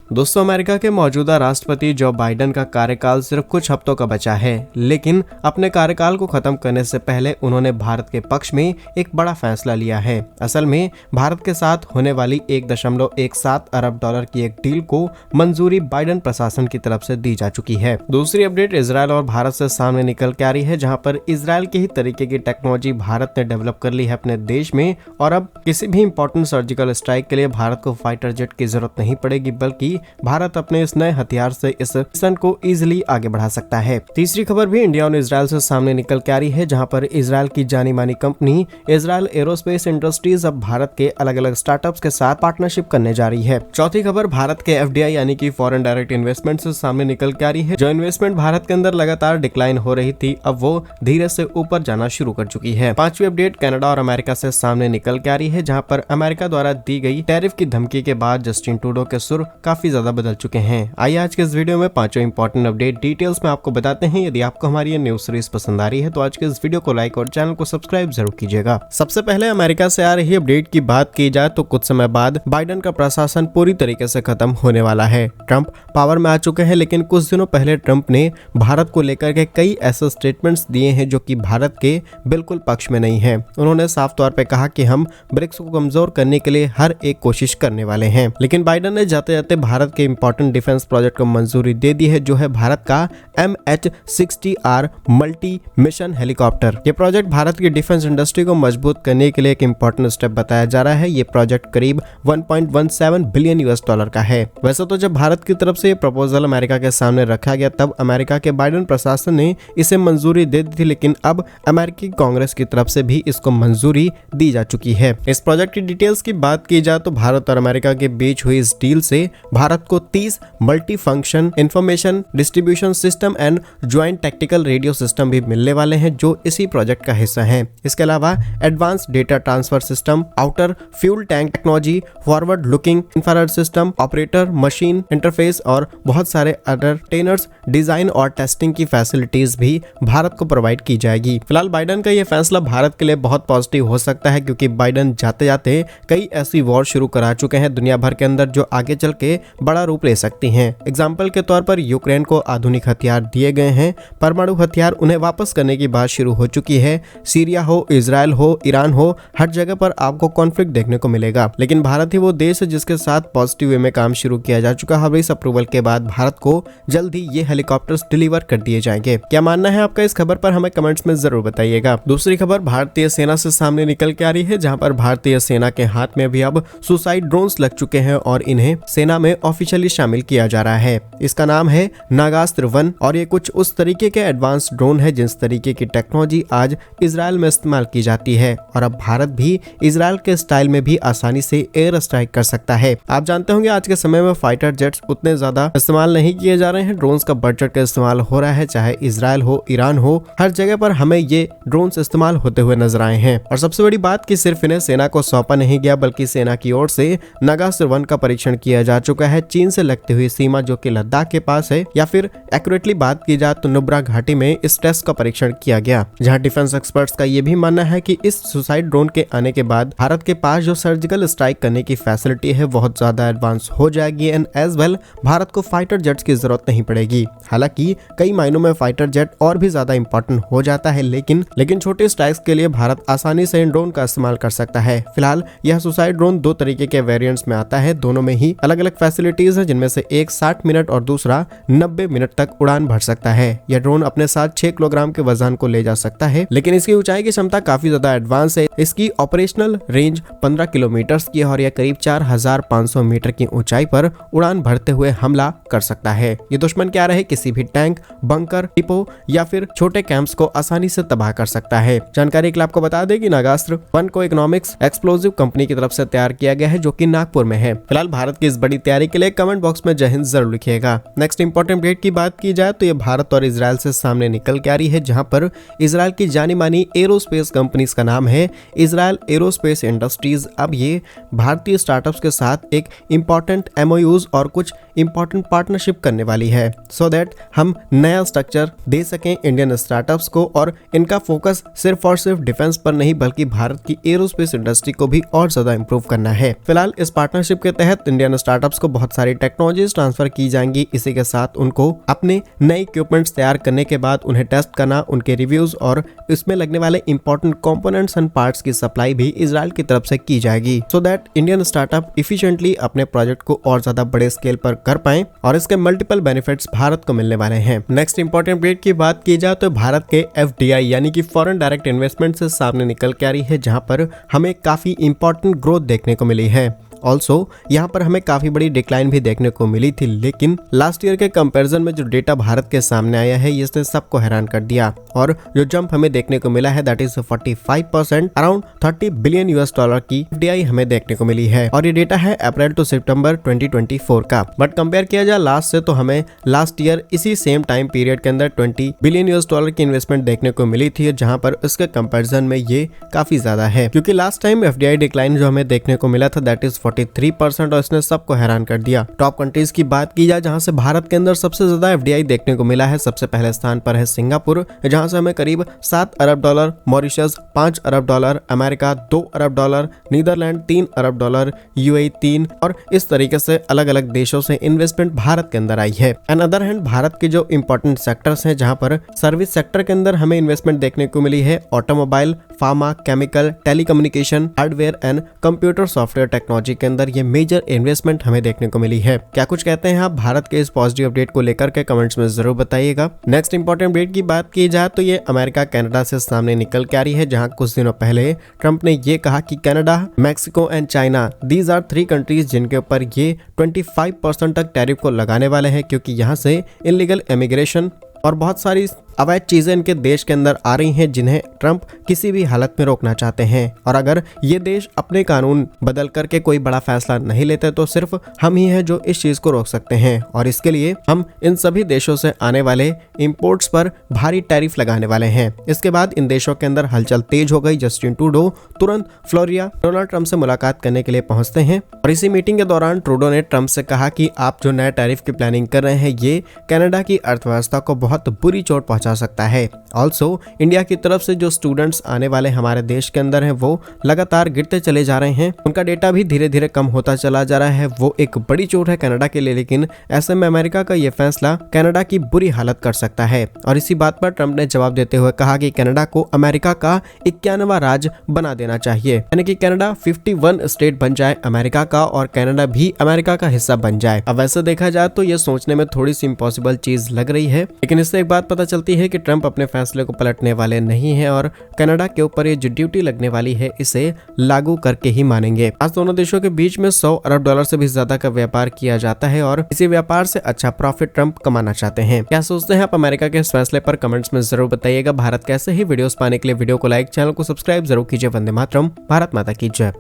दोस्तों, अमेरिका के मौजूदा राष्ट्रपति जो बाइडेन का कार्यकाल सिर्फ कुछ हफ्तों का बचा है, लेकिन अपने कार्यकाल को खत्म करने से पहले उन्होंने भारत के पक्ष में एक बड़ा फैसला लिया है। असल में भारत के साथ होने वाली 1.17 अरब डॉलर की एक डील को मंजूरी बाइडेन प्रशासन की तरफ से दी जा चुकी है। दूसरी अपडेट इजरायल और भारत से सामने निकल के आ रही है, जहां पर इजरायल की ही तरीके की टेक्नोलॉजी भारत ने डेवलप कर ली है अपने देश में, और अब किसी भी इंपॉर्टेंट सर्जिकल स्ट्राइक के लिए भारत को फाइटर जेट की जरूरत नहीं पड़ेगी, बल्कि भारत अपने इस नए हथियार से इस मिशन को इजीली आगे बढ़ा सकता है। तीसरी खबर भी इंडिया और इजरायल से सामने निकल के आ रही है, जहां पर इजरायल की जानी मानी कंपनी इजरायल एरोस्पेस इंडस्ट्रीज अब भारत के अलग अलग स्टार्टअप्स के साथ पार्टनरशिप करने जा रही है। चौथी खबर भारत के एफडीआई यानी कि फॉरेन डायरेक्ट इन्वेस्टमेंट से सामने निकल के आ रही है। जो इन्वेस्टमेंट भारत के अंदर लगातार डिक्लाइन हो रही थी, अब वो धीरे से ऊपर जाना शुरू कर चुकी है। पांचवी अपडेट कनाडा और अमेरिका से सामने निकल के आ रही है, जहां पर अमेरिका द्वारा दी गई टैरिफ की धमकी के बाद जस्टिन ट्रूडो के सुर काफी ज्यादा बदल चुके हैं। आइए आज के इस वीडियो में पांचों इंपॉर्टेंट अपडेट डिटेल्स में आपको बताते हैं। यदि आपको हमारी ये न्यूज सीरीज पसंद आ रही है तो आज के इस वीडियो को लाइक और चैनल को सब्सक्राइब जरूर कीजिएगा। सबसे पहले अमेरिका से आ रही अपडेट की बात की जाए तो कुछ समय बाद बाइडेन का प्रशासन पूरी तरीके से खत्म होने वाला है। ट्रंप पावर में आ चुके हैं, लेकिन कुछ दिनों पहले ट्रंप ने भारत को लेकर के कई ऐसे स्टेटमेंट्स दिए हैं जो कि भारत के बिल्कुल पक्ष में नहीं है। उन्होंने साफ तौर पे कहा कि हम ब्रिक्स को कमजोर करने के लिए हर एक कोशिश करने वाले हैं, लेकिन बाइडेन ने जाते जाते भारत के इंपॉर्टेंट डिफेंस प्रोजेक्ट को मंजूरी दे दी है, जो है भारत का MH-60R मल्टी मिशन हेलीकॉप्टर। ये प्रोजेक्ट भारत की डिफेंस इंडस्ट्री को मजबूत करने के लिए एक इंपॉर्टेंट स्टेप बताया जा रहा है। ये प्रोजेक्ट करीब 1.17 बिलियन US डॉलर का है। वैसे तो जब भारत की तरफ से ये प्रपोजल अमेरिका के सामने रखा गया, तब अमेरिका के बाइडेन प्रशासन ने इसे मंजूरी दे दी थी, लेकिन अब अमेरिकी कांग्रेस की तरफ से भी इसको मंजूरी दी जा चुकी है। इस प्रोजेक्ट की डिटेल्स की बात की जाए तो भारत और अमेरिका के बीच हुई इस डील से भारत को 30 multi function information distribution system and joint tactical radio system भी मिलने वाले हैं, जो इसी प्रोजेक्ट का हिस्सा हैं। इसके अलावा advance data transfer system, outer fuel tank technology, forward looking infrared system, operator machine interface और बहुत सारे अदर टेनर्स डिजाइन और टेस्टिंग की फैसिलिटीज भी भारत को प्रोवाइड की जाएगी। फिलहाल बाइडेन का यह फैसला भारत के लिए बहुत पॉजिटिव हो सकता है, क्योंकि बाइडेन जाते जाते कई ऐसी वॉर शुरू करा चुके हैं दुनिया भर के अंदर, जो आगे चल के बड़ा रूप ले सकती हैं। एग्जाम्पल के तौर पर यूक्रेन को आधुनिक हथियार दिए गए हैं, परमाणु हथियार उन्हें वापस करने की बात शुरू हो चुकी है। सीरिया हो, इजराइल हो, ईरान हो, हर जगह पर आपको कॉन्फ्लिक्ट देखने को मिलेगा, लेकिन भारत ही वो देश है जिसके साथ पॉजिटिव वे में काम शुरू किया जा चुका है। इस अप्रूवल के बाद भारत को जल्द ही ये हेलीकॉप्टर्स डिलीवर कर दिए जाएंगे। क्या मानना है आपका इस खबर पर, हमें कमेंट्स में जरूर बताइएगा। दूसरी खबर भारतीय सेना से सामने निकल के आ रही है, जहां पर भारतीय सेना के हाथ में भी अब सुसाइड ड्रोन्स लग चुके हैं और इन्हें सेना में ऑफिशियली शामिल किया जा रहा है। इसका नाम है नागास्त्र 1 और ये कुछ उस तरीके के एडवांस ड्रोन है जिस तरीके की टेक्नोलॉजी आज इजराइल में इस्तेमाल की जाती है, और अब भारत भी इजराइल के स्टाइल में भी आसानी से एयर स्ट्राइक कर सकता है। आप जानते होंगे आज के समय में फाइटर जेट्स उतने ज्यादा इस्तेमाल नहीं किए जा रहे हैं, ड्रोन्स का बजट का इस्तेमाल हो रहा है, चाहे इजराइल हो, ईरान हो, हर जगह पर हमें ये ड्रोन्स इस्तेमाल होते हुए नजर आए हैं। और सबसे बड़ी बात कि सिर्फ इन्हें सेना को सौंपा नहीं गया, बल्कि सेना की ओर से नागास्त्र 1 का परीक्षण किया जा चुका है चीन से लगती हुई सीमा, जो कि लद्दाख के पास है, या फिर एक्यूरेटली बात की जाए तो नुब्रा घाटी में इस टेस्ट का परीक्षण किया गया, जहां डिफेंस एक्सपर्ट्स का ये भी मानना है कि इस सुसाइड ड्रोन के आने के बाद भारत के पास जो सर्जिकल स्ट्राइक करने की फैसिलिटी है बहुत ज्यादा एडवांस हो जाएगी, एंड एज वेल भारत को फाइटर जेट्स की जरूरत नहीं पड़ेगी। हालांकि कई मायनों में फाइटर जेट और भी ज्यादा इंपॉर्टेंट हो जाता है, लेकिन छोटे स्ट्राइक्स के लिए भारत आसानी से इन ड्रोन का इस्तेमाल कर सकता है। फिलहाल यह सुसाइड ड्रोन 2 तरीके के वेरिएंट्स में आता है, दोनों में ही अलग अलग फैसिलिटीज है, जिनमें से एक 60 मिनट और दूसरा 90 मिनट तक उड़ान भर सकता है। यह ड्रोन अपने साथ 6 किलोग्राम के वजन को ले जा सकता है, लेकिन इसकी ऊंचाई की क्षमता काफी ज्यादा एडवांस है। इसकी ऑपरेशनल रेंज 15 किलोमीटर की है और यह करीब 4500 मीटर की ऊंचाई पर उड़ान भरते हुए हमला कर सकता है। ये दुश्मन के आ रहे किसी भी टैंक, बंकर, डिपो या फिर छोटे कैंप्स को आसानी से तबाह कर सकता है। जानकारी के लिए आपको बता दें कि नागास्त्र 1 को इकोनॉमिक्स एक्सप्लोजिव कंपनी की तरफ से तैयार किया गया है, जो कि नागपुर में है। फिलहाल भारत की इस बड़ी तैयारी के लिए कमेंट बॉक्स में जय हिंद जरूर लिखिएगा। नेक्स्ट इंपॉर्टेंट अपडेट की बात की जाए तो ये भारत और इजराइल से सामने निकल के आ रही है, जहां पर इजराइल की जानी मानी एरोस्पेस कंपनीज का नाम है इजरायल एरोस्पेस इंडस्ट्रीज। अब ये भारतीय स्टार्टअप्स के साथ एक इंपॉर्टेंट MOUs और कुछ इंपॉर्टेंट पार्टनरशिप करने वाली है, सो दैट हम नया स्ट्रक्चर दे सकें इंडियन स्टार्टअप्स को, और इनका फोकस सिर्फ और सिर्फ डिफेंस पर नहीं बल्कि भारत की एरोस्पेस इंडस्ट्री को भी और ज्यादा इंप्रूव करना है। फिलहाल इस पार्टनरशिप के तहत इंडियन स्टार्टअप्स को बहुत सारी टेक्नोलॉजीज ट्रांसफर की जाएंगी। इसी के साथ उनको अपने नए इक्विपमेंट्स तैयार करने के बाद उन्हें टेस्ट करना, उनके रिव्यूज और इसमें लगने वाले इंपॉर्टेंट कंपोनेंट्स एंड पार्ट्स की सप्लाई भी इजराइल की तरफ से की जाएगी, so that Indian startup efficiently अपने प्रोजेक्ट को और ज्यादा बड़े स्केल पर कर पाएं और इसके मल्टीपल बेनिफिट्स भारत को मिलने वाले हैं। नेक्स्ट इंपॉर्टेंट अपडेट की बात की जाए तो भारत के FDI यानी कि फॉरेन डायरेक्ट इन्वेस्टमेंट से सामने निकल के आ रही है, जहां पर हमें काफी इंपॉर्टेंट ग्रोथ देखने को मिली है। ऑल्सो यहाँ पर हमें काफी बड़ी डिक्लाइन भी देखने को मिली थी, लेकिन लास्ट ईयर के कंपैरिजन में जो डेटा भारत के सामने आया है इसने सबको हैरान कर दिया और जो जंप हमें देखने को मिला है दैट इज 45%, अराउंड $30 बिलियन की FDI हमें देखने को मिली है और ये डेटा है अप्रैल टू सितंबर 2024 का। बट कंपेयर किया जाए लास्ट से तो हमें लास्ट ईयर इसी सेम टाइम पीरियड के अंदर $20 बिलियन की इन्वेस्टमेंट देखने को मिली थी, जहां पर इसके कंपैरिजन में ये काफी ज्यादा है, क्योंकि लास्ट टाइम FDI डिक्लाइन जो हमें देखने को मिला था दैट इज 43% और इसने सबको हैरान कर दिया। टॉप कंट्रीज की बात की जाए जहां से भारत के अंदर सबसे ज्यादा FDI देखने को मिला है, सबसे पहले स्थान पर है सिंगापुर, जहां से हमें करीब $7 अरब, मॉरिशस $5 अरब, अमेरिका $2 अरब, नीदरलैंड $3 अरब, UAE 3 और इस तरीके से अलग अलग देशों से इन्वेस्टमेंट भारत के अंदर आई है। एन अदर हैंड भारत के जो इंपॉर्टेंट सेक्टर्स हैं, जहां पर सर्विस सेक्टर के अंदर हमें इन्वेस्टमेंट देखने को मिली है, automobile, pharma, chemical, telecommunication, hardware and computer software technology के अंदर ये मेजर इन्वेस्टमेंट हमें देखने को मिली है। क्या कुछ कहते हैं आप भारत के इस पॉजिटिव अपडेट को लेकर के कमेंट्स में जरूर बताइएगा। नेक्स्ट इंपॉर्टेंट अपडेट की बात की जाए तो ये अमेरिका कनाडा से सामने निकल के आ रही है, जहां कुछ दिनों पहले ट्रंप ने ये कहा कि Canada, Mexico and China these are 3 countries जिनके ऊपर ये 25% तक टैरिफ को लगाने वाले हैं, क्योंकि यहाँ से इलीगल इमिग्रेशन और बहुत सारी अवैध चीजें इनके देश के अंदर आ रही हैं, जिन्हें ट्रंप किसी भी हालत में रोकना चाहते हैं। और अगर ये देश अपने कानून बदल करके कोई बड़ा फैसला नहीं लेते तो सिर्फ हम ही हैं जो इस चीज को रोक सकते हैं, और इसके लिए हम इन सभी देशों से आने वाले इंपोर्ट्स पर भारी टैरिफ लगाने वाले हैं। इसके बाद इन देशों के अंदर हलचल तेज हो गई। जस्टिन ट्रूडो तुरंत फ्लोरिडा डोनाल्ड ट्रंप से मुलाकात करने के लिए पहुंचते हैं और इसी मीटिंग के दौरान ट्रूडो ने ट्रंप से कहा कि आप जो नया टैरिफ की प्लानिंग कर रहे हैं ये कनाडा की अर्थव्यवस्था को बहुत बुरी चोट पहुंचा सकता है। ऑल्सो इंडिया की तरफ से जो स्टूडेंट्स आने वाले हमारे देश के अंदर हैं वो लगातार गिरते चले जा रहे हैं, उनका डेटा भी धीरे धीरे कम होता चला जा रहा है। वो एक बड़ी चोट है कनाडा के लिए, लेकिन ऐसे में अमेरिका का ये फैसला कनाडा की बुरी हालत कर सकता है। और इसी बात पर ट्रंप ने जवाब देते हुए कहा कि कनाडा को अमेरिका का 51वां राज्य बना देना चाहिए, यानी कि कनाडा 51 स्टेट बन जाए अमेरिका का और कनाडा भी अमेरिका का हिस्सा बन जाए। अब वैसे देखा जाए तो ये सोचने में थोड़ी सी इम्पॉसिबल चीज लग रही है, लेकिन इससे एक बात पता चलती है कि ट्रंप अपने फैसले को पलटने वाले नहीं हैं और कनाडा के ऊपर ये जो ड्यूटी लगने वाली है इसे लागू करके ही मानेंगे। आज दोनों देशों के बीच में $100 अरब से भी ज्यादा का व्यापार किया जाता है और इसी व्यापार से अच्छा प्रॉफिट ट्रंप कमाना चाहते हैं। क्या सोचते हैं आप अमेरिका के इस फैसले पर? कमेंट्स में जरूर बताइएगा। भारत कैसे ही वीडियोस पाने के लिए वीडियो को लाइक, चैनल को सब्सक्राइब जरूर कीजिए। वंदे मातरम, भारत माता की जय।